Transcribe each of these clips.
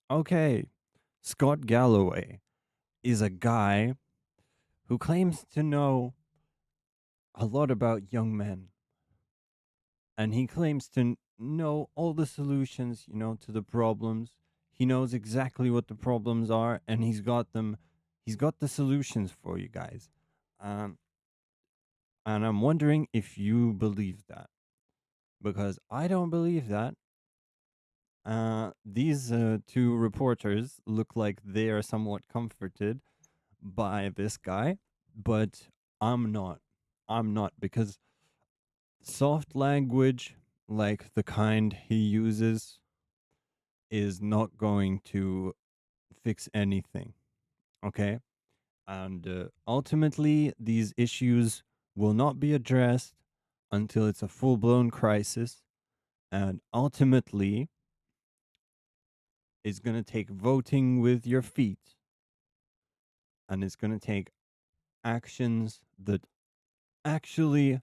Okay, Scott Galloway is a guy who claims to know a lot about young men, and he claims to know all the solutions, to the problems. He knows exactly what the problems are, and he's got them. He's got the solutions for you guys. Um, and I'm wondering if you believe that, because I don't believe that. These two reporters look like they are somewhat comforted by this guy, but I'm not. I'm not, because soft language, like the kind he uses, is not going to fix anything. Okay. And ultimately, these issues will not be addressed until it's a full blown crisis. And ultimately, it's going to take voting with your feet, and it's going to take actions that actually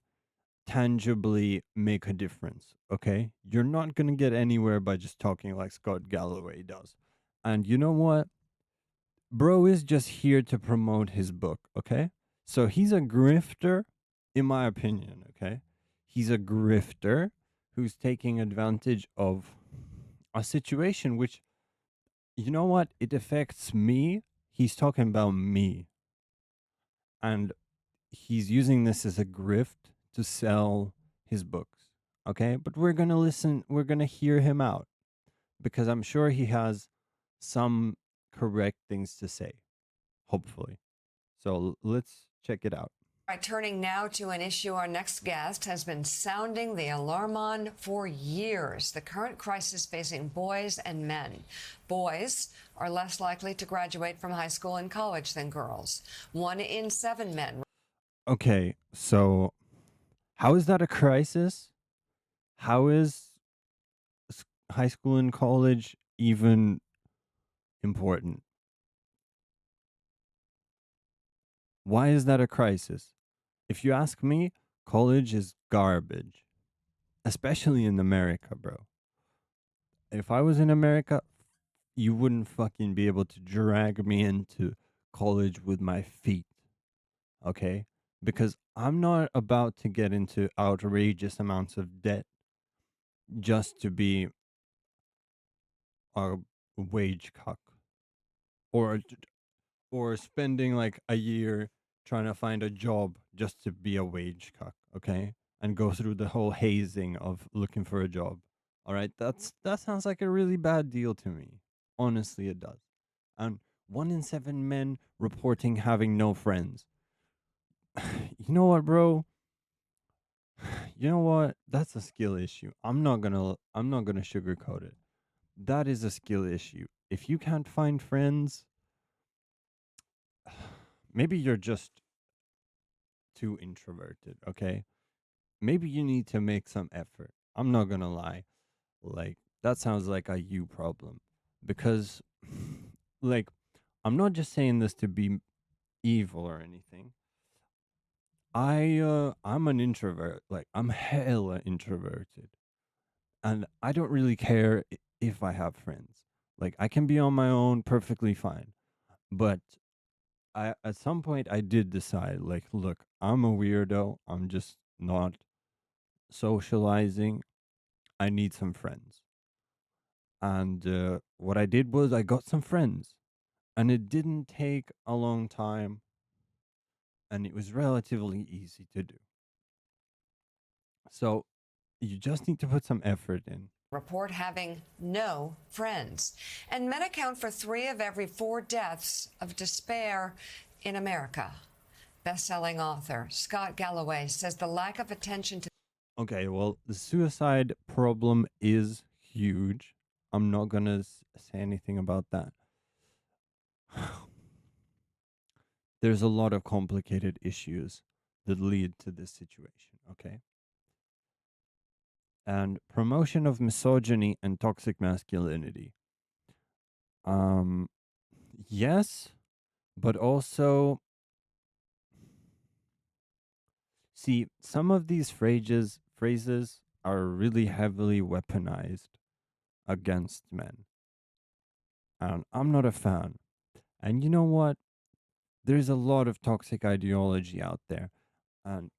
tangibly make a difference. Okay. You're not going to get anywhere by just talking like Scott Galloway does. And you know what? Bro is just here to promote his book, okay? So he's a grifter, in my opinion, okay? He's a grifter who's taking advantage of a situation which, you know what? It affects me. He's talking about me. And he's using this as a grift to sell his books, okay? But we're going to listen, we're going to hear him out, because I'm sure he has some correct things to say, hopefully. So let's check it out. All right, turning now to an issue our next guest has been sounding the alarm on for years: the current crisis facing boys and men. Boys are less likely to graduate from high school and college than girls. 1 in 7 men. Okay, so how is that a crisis? How is high school and college even important? Why is that a crisis? If you ask me, college is garbage, especially in America, bro. If I was in America, you wouldn't fucking be able to drag me into college with my feet, okay? Because I'm not about to get into outrageous amounts of debt just to be a wage cuck, or or spending like a year trying to find a job just to be a wage cuck, okay? And go through the whole hazing of looking for a job. All right, that sounds like a really bad deal to me. Honestly, it does. And 1 in 7 men reporting having no friends. You know what, bro? You know what? That's a skill issue. I'm not gonna sugarcoat it. That is a skill issue. If you can't find friends, maybe you're just too introverted, okay? Maybe you need to make some effort. I'm not gonna lie. Like, that sounds like a you problem. Because, like, I'm not just saying this to be evil or anything. I'm an introvert. Like, I'm hella introverted. And I don't really care if I have friends. Like, I can be on my own perfectly fine. But I at some point I did decide, like, look, I'm a weirdo. I'm just not socializing. I need some friends. And what I did was I got some friends, and it didn't take a long time, and it was relatively easy to do. So you just need to put some effort in. Report having no friends. And men account for 3 of every 4 deaths of despair in America. Best-selling author Scott Galloway says the lack of attention to Okay, well, the suicide problem is huge. I'm not gonna say anything about that. There's a lot of complicated issues that lead to this situation, okay? And promotion of misogyny and toxic masculinity. Um, yes, but also, see, some of these phrases are really heavily weaponized against men. and I'm not a fan. And you know what? There's a lot of toxic ideology out there, and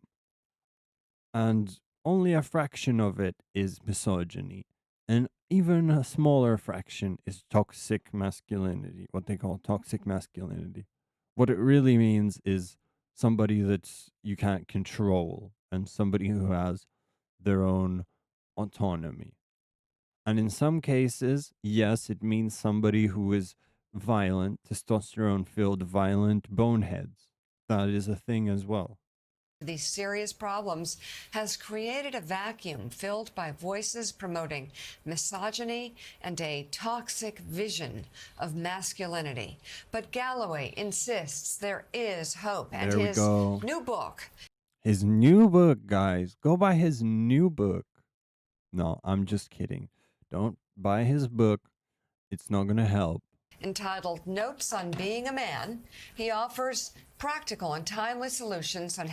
and only a fraction of it is misogyny, and even a smaller fraction is toxic masculinity, what they call toxic masculinity. What it really means is somebody that's you can't control and somebody who has their own autonomy. And in some cases, yes, it means somebody who is violent, testosterone filled, violent boneheads. That is a thing as well. These serious problems has created a vacuum filled by voices promoting misogyny and a toxic vision of masculinity. But Galloway insists there is hope, and There we his go. new book, His new book, guys. Go buy his new book. No, I'm just kidding. Don't buy his book. It's not going to help. entitled Notes on Being a Man, he offers practical and timely solutions on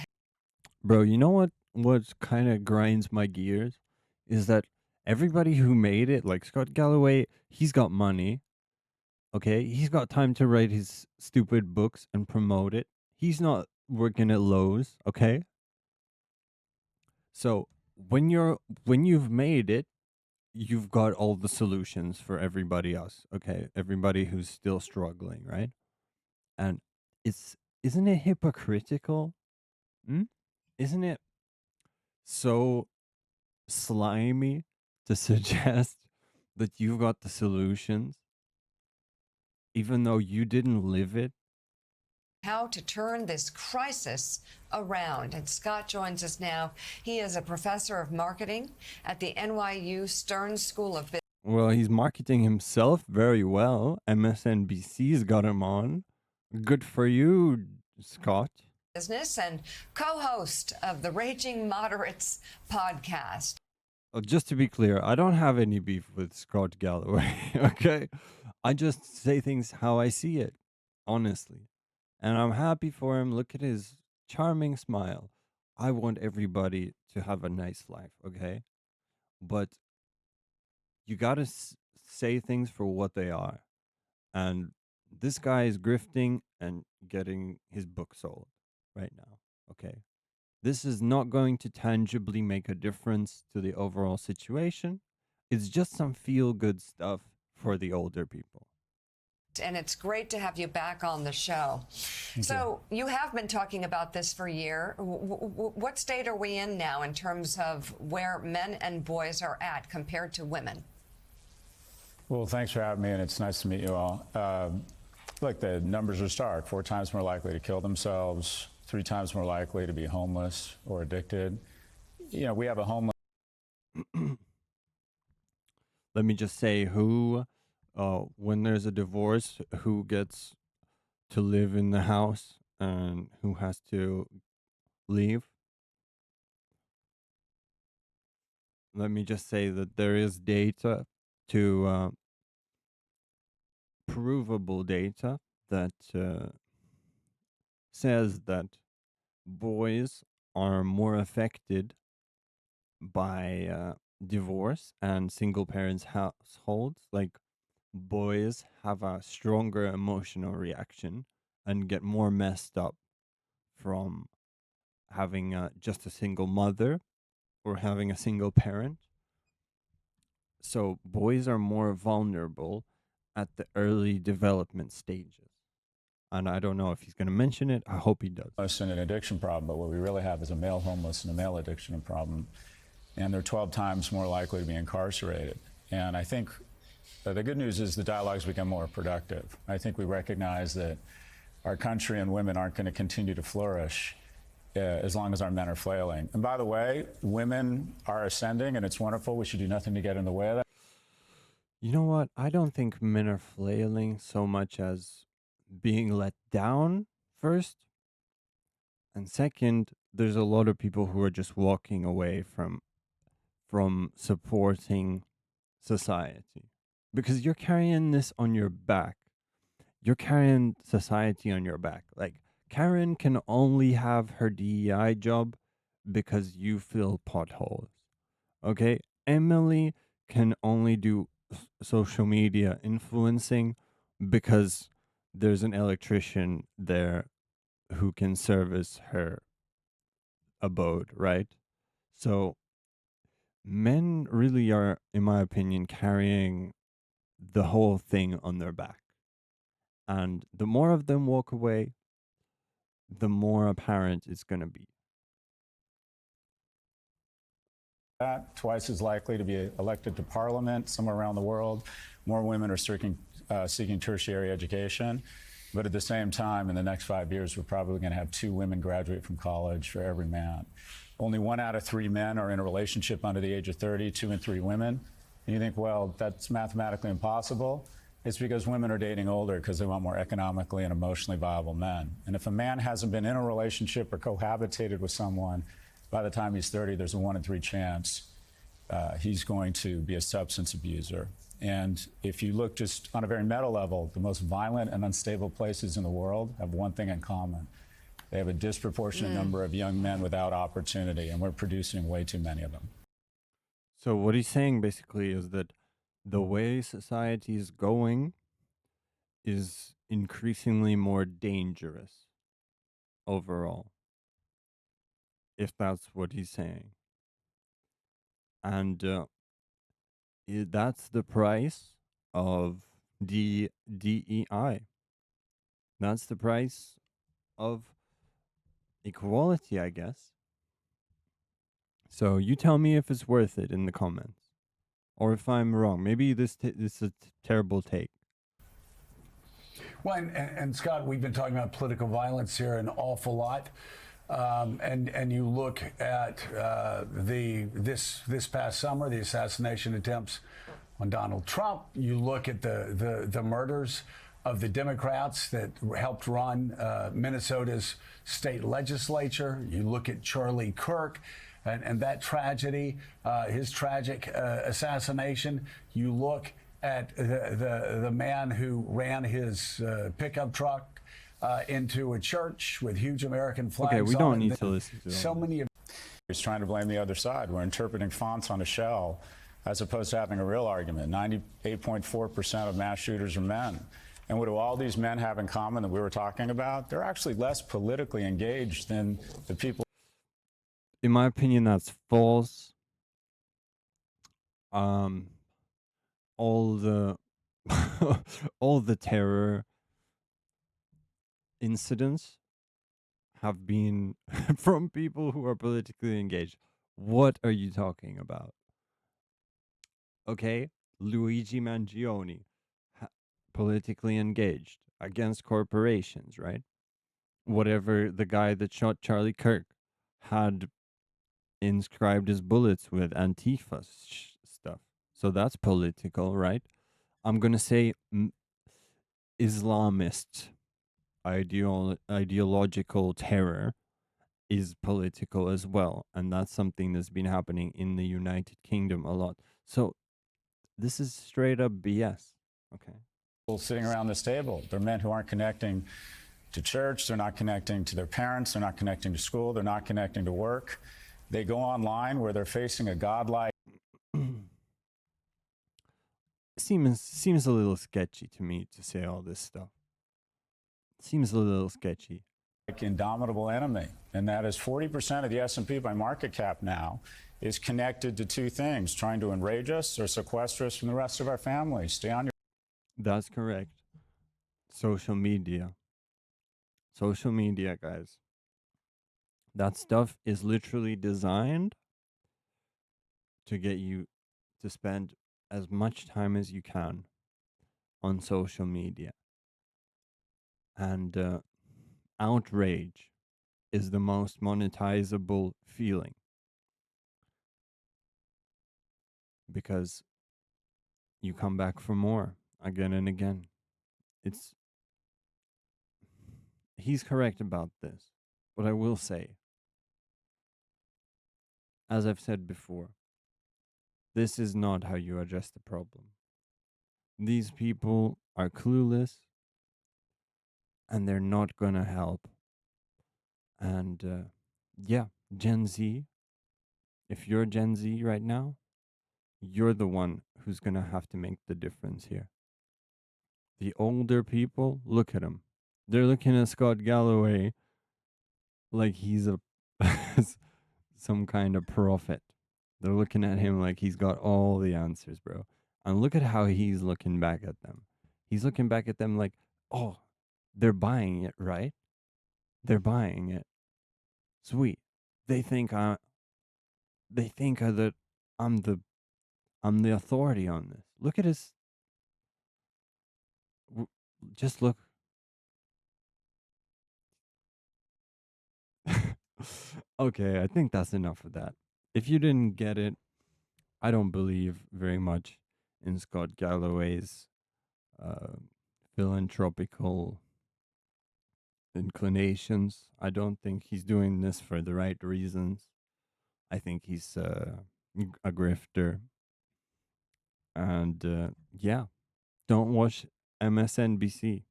Bro, you know what kind of grinds my gears is that everybody who made it, like Scott Galloway, he's got money. Okay? He's got time to write his stupid books and promote it. He's not working at Lowe's, okay? So, when you've made it, you've got all the solutions for everybody else, okay? Everybody who's still struggling, right? And it's isn't it hypocritical? Hmm? Isn't it so slimy to suggest that you've got the solutions even though you didn't live it? how to turn this crisis around. And Scott joins us now. He is a professor of marketing at the NYU Stern School of Well, he's marketing himself very well. MSNBC's got him on. Good for you, Scott. Business and co-host of the Raging Moderates podcast. Just to be clear, I don't have any beef with Scott Galloway, okay? I just say things how I see it, honestly. And I'm happy for him. Look at his charming smile. I want everybody to have a nice life, okay? But you got to say things for what they are. And this guy is grifting and getting his book sold right now, okay? This is not going to tangibly make a difference to the overall situation. It's just some feel good stuff for the older people. And it's great to have you back on the show. So you have been talking about this for a year. What state are we in now in terms of where men and boys are at compared to women? Well, thanks for having me, and it's nice to meet you all. Look, the numbers are stark. 4 times more likely to kill themselves, 3 times more likely to be homeless or addicted. You know, we have a homeless. Let me just say when there's a divorce, who gets to live in the house and who has to leave. Let me just say that there is data to provable data that says that boys are more affected by divorce and single parents households. Like boys have a stronger emotional reaction and get more messed up from having just a single mother or having a single parent. So boys are more vulnerable at the early development stages. And I don't know if he's going to mention it. I hope he does. And an addiction problem, but what we really have is a male homeless and a male addiction problem. And they're 12 times more likely to be incarcerated. And I think the good news is the dialogue's become more productive. I think we recognize that our country and women aren't going to continue to flourish as long as our men are flailing. And by the way, women are ascending, and it's wonderful. We should do nothing to get in the way of that. You know what? I don't think men are flailing so much as being let down first. And second, there's a lot of people who are just walking away from supporting society. Because you're carrying this on your back. You're carrying society on your back. Like Karen can only have her DEI job because you fill potholes. Okay? Emily can only do social media influencing because there's an electrician there who can service her abode, right? So men really are, in my opinion, carrying the whole thing on their back. And the more of them walk away, the more apparent it's going to be. That, twice as likely to be elected to parliament somewhere around the world. More women are seeking tertiary education. But at the same time, in the next 5 years, we're probably going to have 2 women graduate from college for every man. Only 1 out of 3 men are in a relationship under the age of 30, 2 and 3 women. And you think, well, that's mathematically impossible. It's because women are dating older because they want more economically and emotionally viable men. And if a man hasn't been in a relationship or cohabitated with someone by the time he's 30, there's a 1 in 3 chance he's going to be a substance abuser. And if you look just on a very meta level, the most violent and unstable places in the world have one thing in common. They have a disproportionate number of young men without opportunity, and we're producing way too many of them. So what he's saying basically is that the way society is going is increasingly more dangerous overall, if that's what he's saying. And that's the price of DEI. That's the price of equality, I guess. So you tell me if it's worth it in the comments, or if I'm wrong. Maybe this is a terrible take. Well, and Scott, we've been talking about political violence here an awful lot. And you look at this past summer, the assassination attempts on Donald Trump. You look at the murders of the Democrats that helped run Minnesota's state legislature. You look at Charlie Kirk and that tragedy, his tragic assassination. You look at the man who ran his pickup truck into a church with huge American flags. Okay, we on don't it. need to listen to So them. many of He's trying to blame the other side. We're interpreting fonts on a shell as opposed to having a real argument. 98.4% of mass shooters are men. And what do all these men have in common that we were talking about? They're actually less politically engaged than the people. In my opinion, that's false. All the all the terror incidents have been from people who are politically engaged. What are you talking about? Okay, Luigi Mangione, politically engaged against corporations, right? Whatever the guy that shot Charlie Kirk had inscribed his bullets with Antifa stuff. So that's political, right? I'm going to say Islamist ideological terror is political as well. And that's something that's been happening in the United Kingdom a lot. So this is straight up BS. Okay. Sitting around this table. They're men who aren't connecting to church. They're not connecting to their parents. They're not connecting to school. They're not connecting to work. They go online where they're facing a godlike Seems a little sketchy to me to say all this stuff. Seems a little sketchy. indomitable enemy, and that is 40% of the S&P by market cap now is connected to 2 things: trying to enrage us or sequester us from the rest of our family. Stay on your. That's correct. Social media. Social media, guys. That stuff is literally designed to get you to spend as much time as you can on social media. And outrage is the most monetizable feeling because you come back for more again and again. He's correct about this. But I will say, as I've said before, this is not how you address the problem. These people are clueless and they're not going to help. And yeah, Gen Z, if you're Gen Z right now, you're the one who's going to have to make the difference here. The older people, look at them. They're looking at Scott Galloway like he's a some kind of prophet. They're looking at him like he's got all the answers, bro. And look at how he's looking back at them. He's looking back at them like, oh, they're buying it, right? They're buying it. Sweet. They think that I'm the I'm the authority on this. Look at his. Just look. Okay, I think that's enough of that. If you didn't get it, I don't believe very much in Scott Galloway's uh, philanthropical inclinations. I don't think he's doing this for the right reasons. I think he's a grifter. And yeah, don't watch MSNBC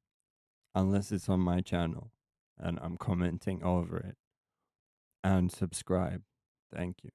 unless it's on my channel and I'm commenting over it. And subscribe. Thank you.